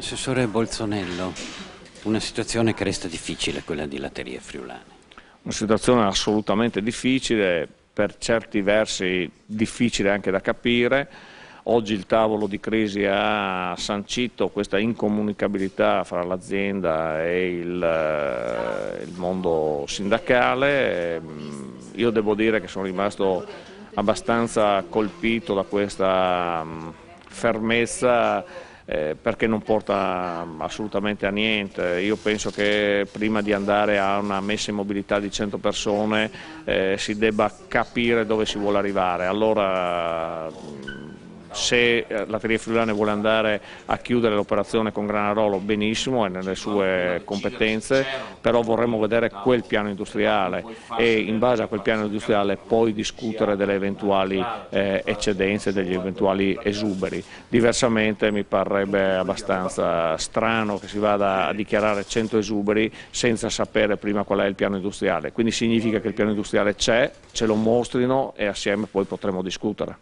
Assessore Bolzonello, una situazione che resta difficile, quella di Latterie Friulane. Una situazione assolutamente difficile, per certi versi difficile anche da capire. Oggi il tavolo di crisi ha sancito questa incomunicabilità fra l'azienda e il mondo sindacale. Io devo dire che sono rimasto abbastanza colpito da questa fermezza, perché non porta assolutamente a niente. Io penso che prima di andare a una messa in mobilità di 100 persone si debba capire dove si vuole arrivare. Allora, se Latterie Friulane vuole andare a chiudere l'operazione con Granarolo, benissimo, è nelle sue competenze, però vorremmo vedere quel piano industriale e in base a quel piano industriale poi discutere delle eventuali eccedenze, degli eventuali esuberi. Diversamente mi parrebbe abbastanza strano che si vada a dichiarare 100 esuberi senza sapere prima qual è il piano industriale, quindi significa che il piano industriale c'è, ce lo mostrino e assieme poi potremo discutere.